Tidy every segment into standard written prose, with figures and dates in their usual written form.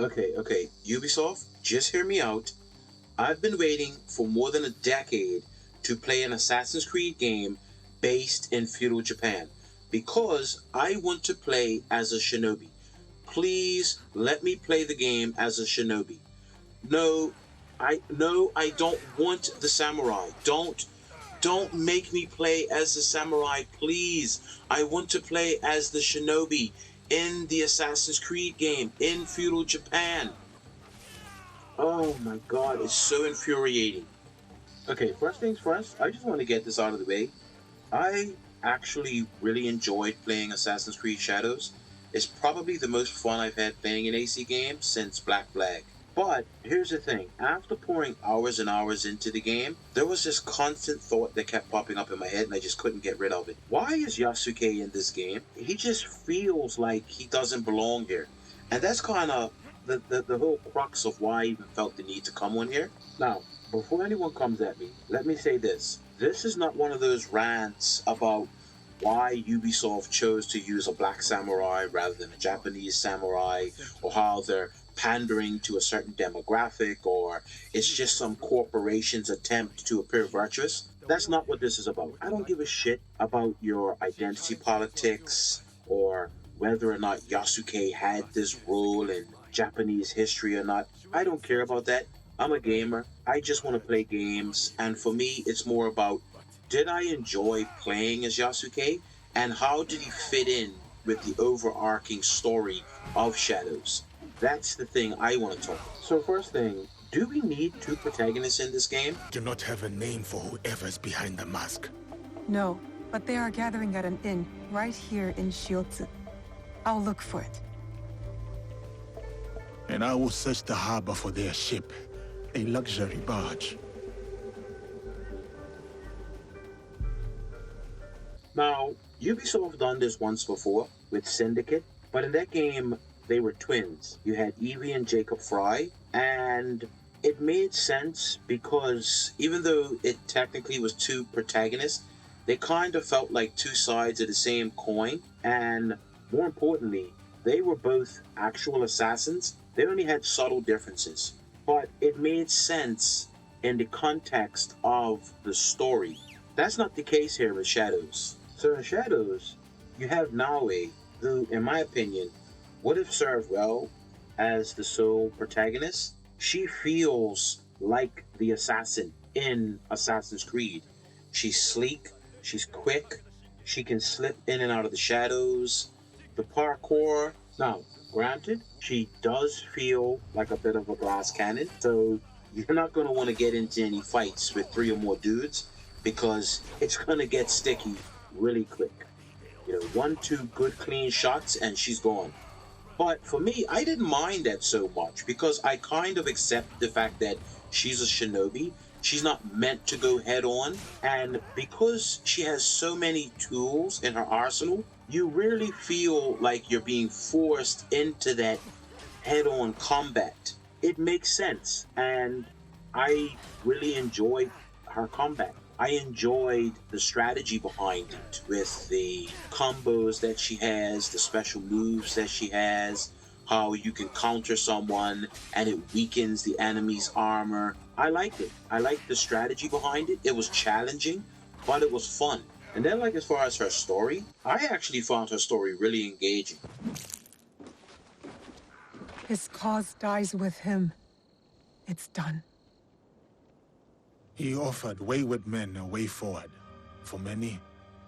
Okay, Ubisoft, just hear me out. I've been waiting for more than a decade to play an Assassin's Creed game based in feudal Japan because I want to play as a shinobi. Please let me play the game as a shinobi. No, I don't want the samurai. Don't make me play as the samurai, please. I want to play as the shinobi in the Assassin's Creed game in feudal Japan. Oh my god, it's so infuriating. Okay, first things first, I just want to get this out of the way. I actually really enjoyed playing Assassin's Creed Shadows. It's probably the most fun I've had playing an AC game since Black Flag. But here's the thing, after pouring hours and hours into the game, there was this constant thought that kept popping up in my head and I just couldn't get rid of it. Why is Yasuke in this game? He just feels like he doesn't belong here. And that's kind of the whole crux of why I even felt the need to come on here. Now, before anyone comes at me, let me say this. This is not one of those rants about why Ubisoft chose to use a black samurai rather than a Japanese samurai, or how they're pandering to a certain demographic, or it's just some corporation's attempt to appear virtuous. That's not what this is about. I don't give a shit about your identity politics or whether or not Yasuke had this role in Japanese history or not. I don't care about that. I'm a gamer. I just want to play games, and for me, it's more about, did I enjoy playing as Yasuke, and how did he fit in with the overarching story of Shadows? That's the thing I want to talk about. So first thing, do we need two protagonists in this game? Do not have a name for whoever's behind the mask. No, but they are gathering at an inn right here in Shiotsu. I'll look for it. And I will search the harbor for their ship, a luxury barge. Now, Ubisoft done this once before with Syndicate, but in that game, they were twins. You had Evie and Jacob Fry, and it made sense because even though it technically was two protagonists, they kind of felt like two sides of the same coin, and more importantly, they were both actual assassins. They only had subtle differences, but it made sense in the context of the story. That's not the case here with Shadows. So in Shadows, you have Naoe, who, in my opinion, would have served well as the sole protagonist. She feels like the assassin in Assassin's Creed. She's sleek, she's quick, she can slip in and out of the shadows. The parkour, now, granted, she does feel like a bit of a glass cannon, so you're not going to want to get into any fights with three or more dudes because it's going to get sticky really quick. You know, 1-2 good clean shots and she's gone. But for me, I didn't mind that so much because I kind of accept the fact that she's a shinobi. She's not meant to go head on. And because she has so many tools in her arsenal, you really feel like you're being forced into that head on combat. It makes sense. And I really enjoyed her combat. I enjoyed the strategy behind it with the combos that she has, the special moves that she has, how you can counter someone and it weakens the enemy's armor. I liked it. I liked the strategy behind it. It was challenging, but it was fun. And then, like, as far as her story, I actually found her story really engaging. His cause dies with him. It's done. He offered wayward men a way forward. For many,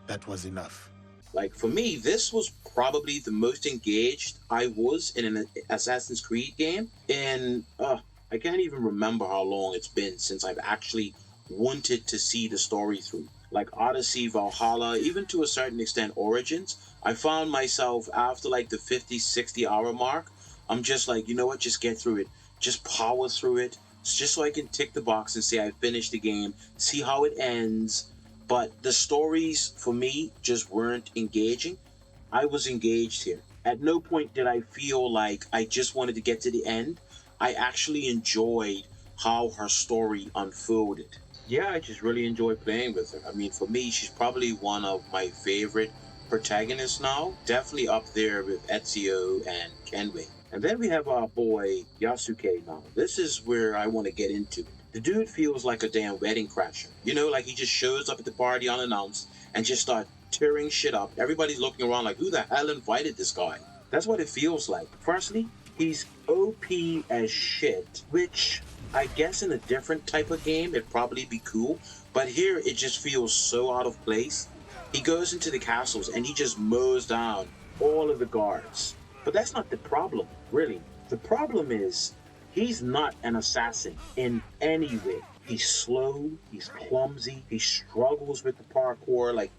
that was enough. Like, for me, this was probably the most engaged I was in an Assassin's Creed game. And I can't even remember how long it's been since I've actually wanted to see the story through. Like Odyssey, Valhalla, even to a certain extent Origins, I found myself after like the 50, 60 hour mark, I'm just like, you know what, just get through it. Just power through it. Just so I can tick the box and say I finished the game, see how it ends. But the stories, for me, just weren't engaging. I was engaged here. At no point did I feel like I just wanted to get to the end. I actually enjoyed how her story unfolded. Yeah, I just really enjoyed playing with her. I mean, for me, she's probably one of my favorite protagonists now. Definitely up there with Ezio and Kenway. And then we have our boy Yasuke now. This is where I want to get into it. The dude feels like a damn wedding crasher. You know, like he just shows up at the party unannounced and just start tearing shit up. Everybody's looking around like, who the hell invited this guy? That's what it feels like. Firstly, he's OP as shit, which I guess in a different type of game it'd probably be cool. But here it just feels so out of place. He goes into the castles and he just mows down all of the guards. But that's not the problem, really. The problem is he's not an assassin in any way. He's slow, he's clumsy, he struggles with the parkour. Like,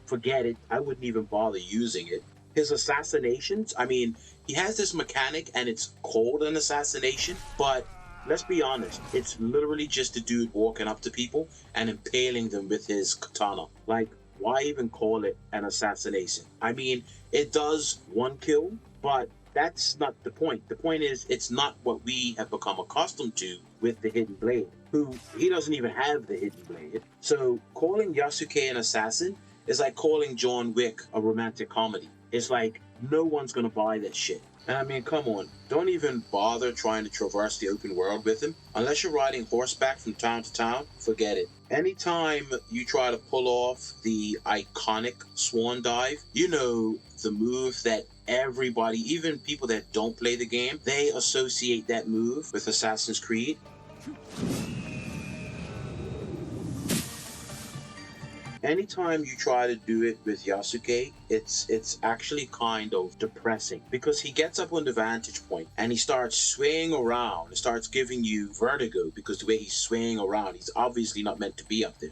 forget it. I wouldn't even bother using it. His assassinations, I mean, he has this mechanic and it's called an assassination, but let's be honest, it's literally just a dude walking up to people and impaling them with his katana. Like, why even call it an assassination? I mean, it does one kill, but that's not the point. The point is, it's not what we have become accustomed to with the Hidden Blade, who he doesn't even have the Hidden Blade. So calling Yasuke an assassin is like calling John Wick a romantic comedy. It's like, no one's gonna buy that shit. And I mean, come on, don't even bother trying to traverse the open world with him. Unless you're riding horseback from town to town, forget it. Anytime you try to pull off the iconic swan dive, you know, the move that everybody, even people that don't play the game, they associate that move with Assassin's Creed. Anytime you try to do it with Yasuke, it's actually kind of depressing because he gets up on the vantage point and he starts swaying around. It starts giving you vertigo because the way he's swaying around, he's obviously not meant to be up there.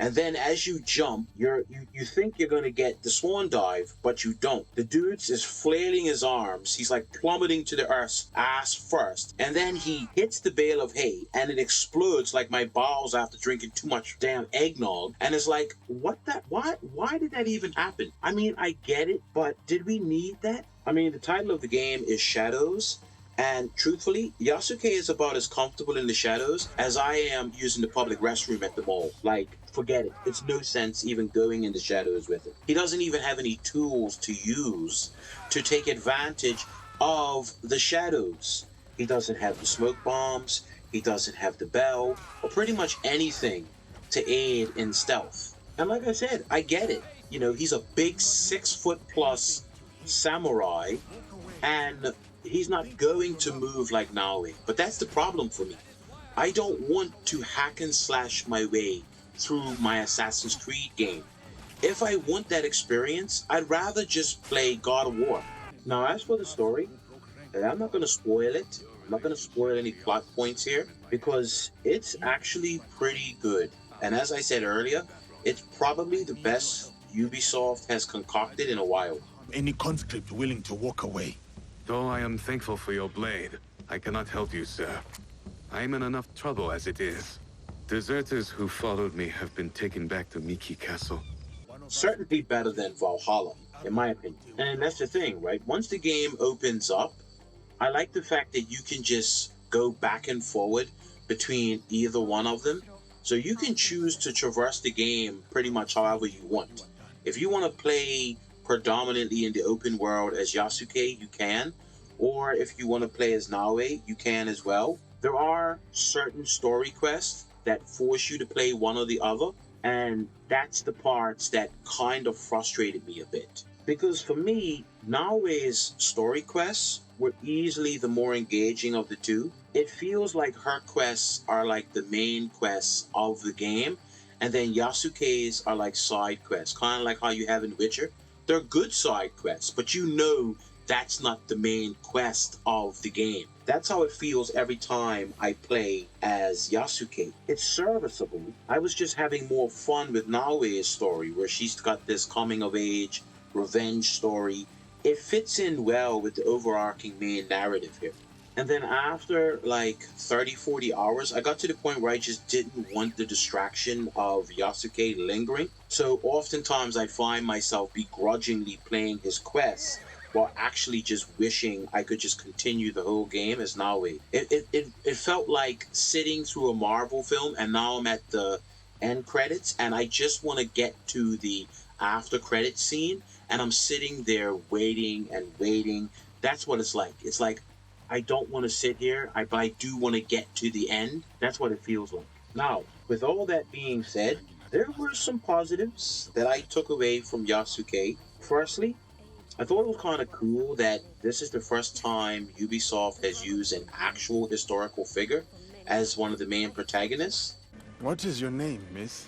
And then as you jump, you think you're going to get the swan dive, but you don't. The dude is flailing his arms. He's like plummeting to the earth ass first. And then he hits the bale of hay and it explodes like my bowels after drinking too much damn eggnog. And it's like, why did that even happen? I mean, I get it, but did we need that? I mean, the title of the game is Shadows. And truthfully, Yasuke is about as comfortable in the shadows as I am using the public restroom at the mall. Like, forget it. It's no sense even going in the shadows with it. He doesn't even have any tools to use to take advantage of the shadows. He doesn't have the smoke bombs. He doesn't have the bell, or pretty much anything to aid in stealth. And like I said, I get it. You know, he's a big 6-foot+ samurai, and he's not going to move like Naoe. But that's the problem for me. I don't want to hack and slash my way through my Assassin's Creed game. If I want that experience, I'd rather just play God of War. Now, as for the story, I'm not going to spoil it. I'm not going to spoil any plot points here because it's actually pretty good. And as I said earlier, it's probably the best Ubisoft has concocted in a while. Any conscript willing to walk away? Though I am thankful for your blade, I cannot help you, sir. I am in enough trouble as it is. Deserters who followed me have been taken back to Miki Castle. Certainly better than Valhalla, in my opinion. And that's the thing, right? Once the game opens up, I like the fact that you can just go back and forward between either one of them. So you can choose to traverse the game pretty much however you want. If you want to play predominantly in the open world as Yasuke, you can. Or if you want to play as Naoe, you can as well. There are certain story quests that force you to play one or the other, and that's the parts that kind of frustrated me a bit. Because for me, Naoe's story quests were easily the more engaging of the two. It feels like her quests are like the main quests of the game, and then Yasuke's are like side quests, kind of like how you have in Witcher. They're good side quests, but you know that's not the main quest of the game. That's how it feels every time I play as Yasuke. It's serviceable. I was just having more fun with Naoe's story, where she's got this coming-of-age revenge story. It fits in well with the overarching main narrative here. And then after like 30-40 hours, I got to the point where I just didn't want the distraction of Yasuke lingering. So oftentimes I find myself begrudgingly playing his quests while actually just wishing I could just continue the whole game as Naoe. It felt like sitting through a Marvel film, and now I'm at the end credits and I just want to get to the after credits scene, and I'm sitting there waiting and waiting. That's what it's like. It's like I don't want to sit here, but I do want to get to the end. That's what it feels like. Now, with all that being said, there were some positives that I took away from Yasuke. Firstly, I thought it was kind of cool that this is the first time Ubisoft has used an actual historical figure as one of the main protagonists. What is your name, miss?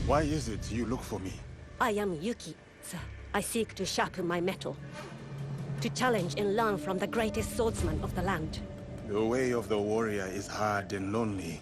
Why is it you look for me? I am Yuki, sir. I seek to sharpen my mettle. To challenge and learn from the greatest swordsman of the land. The way of the warrior is hard and lonely.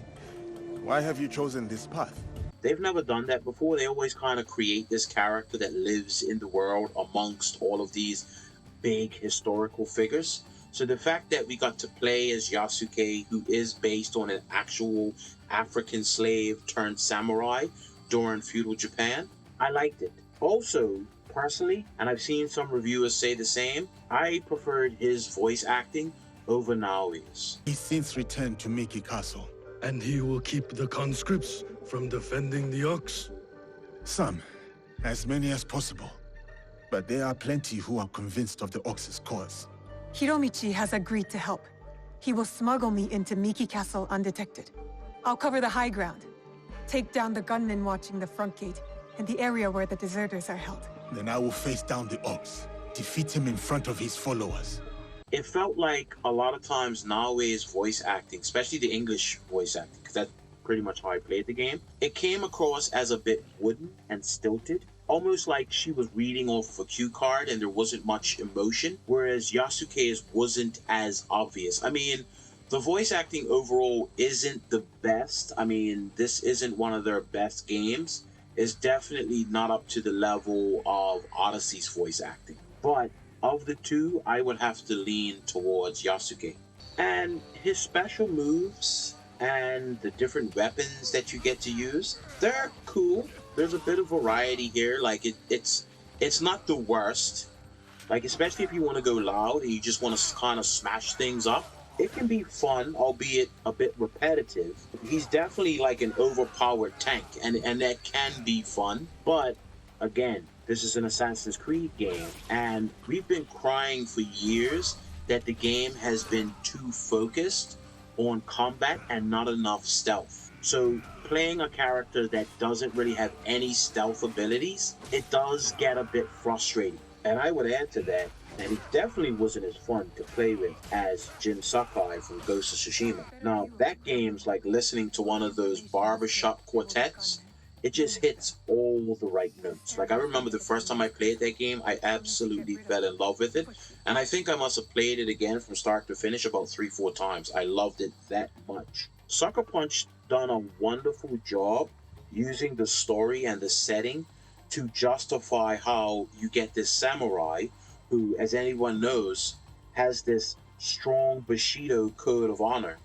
Why have you chosen this path? They've never done that before. They always kind of create this character that lives in the world amongst all of these big historical figures. So the fact that we got to play as Yasuke, who is based on an actual African slave turned samurai during feudal Japan, I liked it. Also, personally, and I've seen some reviewers say the same, I preferred his voice acting over Naoe's. He's since returned to Miki Castle. And he will keep the conscripts from defending the Ox? Some, as many as possible. But there are plenty who are convinced of the Ox's cause. Hiromichi has agreed to help. He will smuggle me into Miki Castle undetected. I'll cover the high ground, take down the gunmen watching the front gate, and the area where the deserters are held. Then I will face down the Ox, defeat him in front of his followers. It felt like a lot of times Naoe's voice acting, especially the English voice acting, because that's pretty much how I played the game, it came across as a bit wooden and stilted, almost like she was reading off of a cue card and there wasn't much emotion, whereas Yasuke's wasn't as obvious. I mean, the voice acting overall isn't the best. I mean, this isn't one of their best games. It's definitely not up to the level of Odyssey's voice acting. But of the two, I would have to lean towards Yasuke. And his special moves and the different weapons that you get to use, they're cool. There's a bit of variety here. Like it's not the worst. Like, especially if you want to go loud and you just want to kind of smash things up, it can be fun, albeit a bit repetitive. He's definitely like an overpowered tank, and that can be fun. But again, this is an Assassin's Creed game, and we've been crying for years that the game has been too focused on combat and not enough stealth. So playing a character that doesn't really have any stealth abilities, it does get a bit frustrating. And I would add to that he definitely wasn't as fun to play with as Jin Sakai from Ghost of Tsushima. Now, that game's like listening to one of those barbershop quartets. It just hits all the right notes. Like, I remember the first time I played that game, I absolutely fell in love with it. And I think I must have played it again from start to finish about 3-4 times. I loved it that much. Sucker Punch done a wonderful job using the story and the setting to justify how you get this samurai who, as anyone knows, has this strong Bushido code of honor,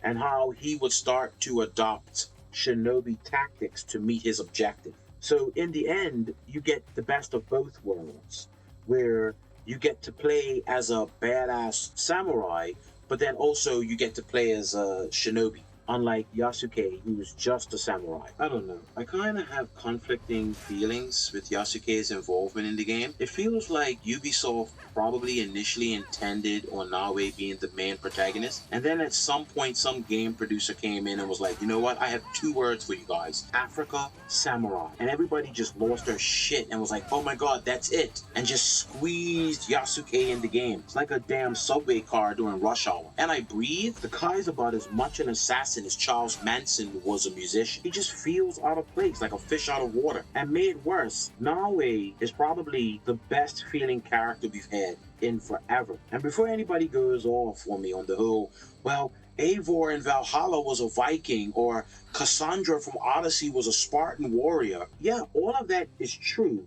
and how he would start to adopt shinobi tactics to meet his objective. So in the end, you get the best of both worlds, where you get to play as a badass samurai, but then also you get to play as a shinobi. Unlike Yasuke, who was just a samurai. I don't know. I kind of have conflicting feelings with Yasuke's involvement in the game. It feels like Ubisoft probably initially intended on Naoe being the main protagonist, and then at some point some game producer came in and was like, you know what, I have 2 words for you guys: Africa, samurai. And everybody just lost their shit and was like, oh my god, that's it, and just squeezed Yasuke in the game. It's like a damn subway car during rush hour. And I breathe. The guy's about as much an assassin as Charles Manson was a musician. He just feels out of place, like a fish out of water. And made worse, Naoe is probably the best feeling character we've had in forever. And before anybody goes off on me on the whole, well, Eivor in Valhalla was a Viking, or Cassandra from Odyssey was a Spartan warrior. Yeah, all of that is true.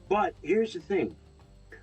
But here's the thing.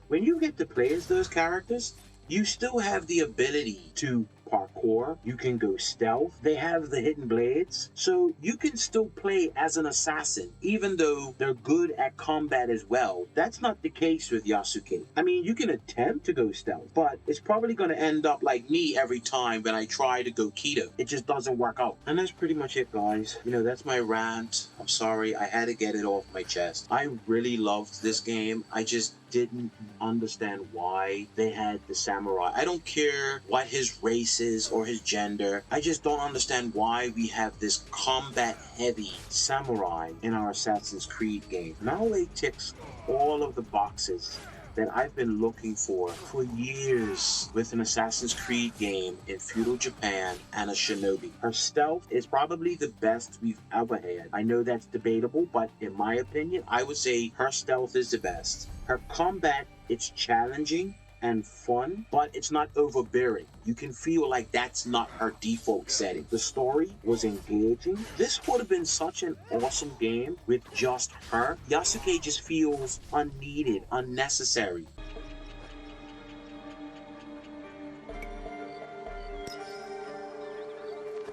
When you get to play as those characters, you still have the ability to parkour, you can go stealth, they have the hidden blades, so you can still play as an assassin, even though they're good at combat as well. That's not the case with Yasuke. I mean, you can attempt to go stealth, but it's probably going to end up like me every time when I try to go keto. It just doesn't work out. And that's pretty much it, guys. You know, that's my rant. I'm sorry, I had to get it off my chest. I really loved this game. I just didn't understand why they had the samurai. I don't care what his race is or his gender. I just don't understand why we have this combat-heavy samurai in our Assassin's Creed game. Naoe ticks all of the boxes that I've been looking for years with an Assassin's Creed game in feudal Japan and a shinobi. Her stealth is probably the best we've ever had. I know that's debatable, but in my opinion, I would say her stealth is the best. Her combat, it's challenging and fun, but it's not overbearing. You can feel like that's not her default setting. The story was engaging. This would have been such an awesome game with just her. Yasuke just feels unneeded, unnecessary.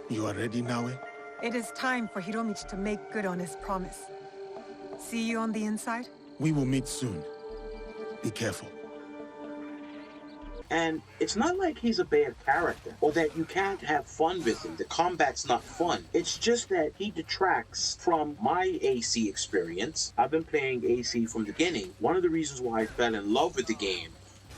You are ready, Naoe? It is time for Hiromichi to make good on his promise. See you on the inside? We will meet soon. Be careful. And it's not like he's a bad character or that you can't have fun with him. The combat's not fun. It's just that he detracts from my AC experience. I've been playing AC from the beginning. One of the reasons why I fell in love with the game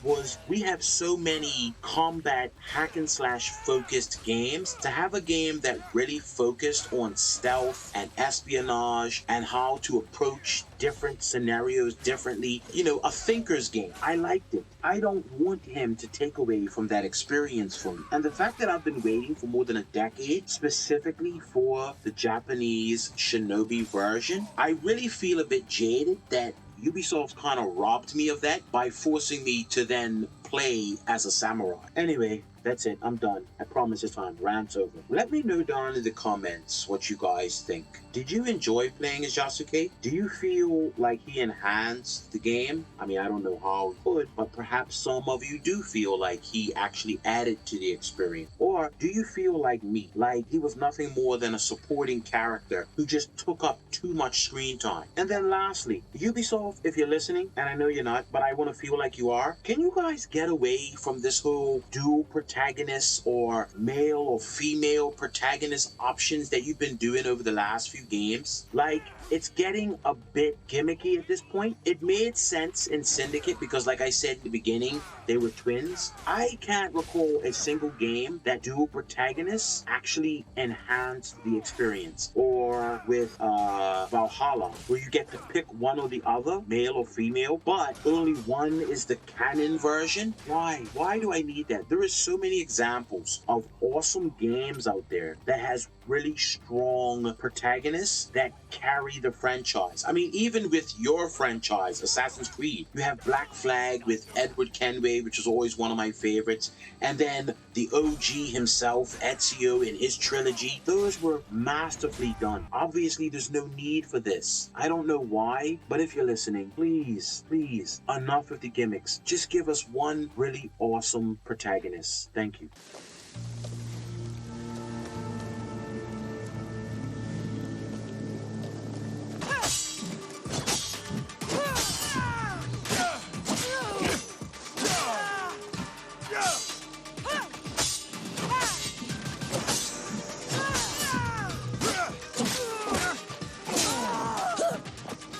was we have so many combat hack and slash focused games. To have a game that really focused on stealth and espionage and how to approach different scenarios differently, you know, a thinker's game. I liked it. I don't want him to take away from that experience for me. And the fact that I've been waiting for more than a decade specifically for the Japanese shinobi version, I really feel a bit jaded that Ubisoft kind of robbed me of that by forcing me to then play as a samurai. Anyway, that's it. I'm done. I promise this time. Rant's over. Let me know down in the comments what you guys think. Did you enjoy playing as Yasuke? Do you feel like he enhanced the game? I mean, I don't know how he could, but perhaps some of you do feel like he actually added to the experience. Or do you feel like me, like he was nothing more than a supporting character who just took up too much screen time? And then lastly, Ubisoft, if you're listening, and I know you're not, but I want to feel like you are, can you guys get away from this whole dual protagonist or male or female protagonist options that you've been doing over the last few games? Like, it's getting a bit gimmicky at this point. It made sense in Syndicate because, like I said in the beginning, they were twins. I can't recall a single game that dual protagonists actually enhanced the experience. Or with Valhalla, where you get to pick one or the other, male or female, but only one is the canon version. Why? Why do I need that? There is so many examples of awesome games out there that has really strong protagonists that carry the franchise. I mean, even with your franchise, Assassin's Creed, you have Black Flag with Edward Kenway, which is always one of my favorites, and then the OG himself, Ezio, in his trilogy. Those were masterfully done. Obviously, there's no need for this. I don't know why, but if you're listening, please, please, enough with the gimmicks. Just give us one really awesome protagonist. Thank you.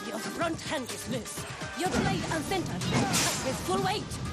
Your front hand is loose. Your blade and center cut with full weight.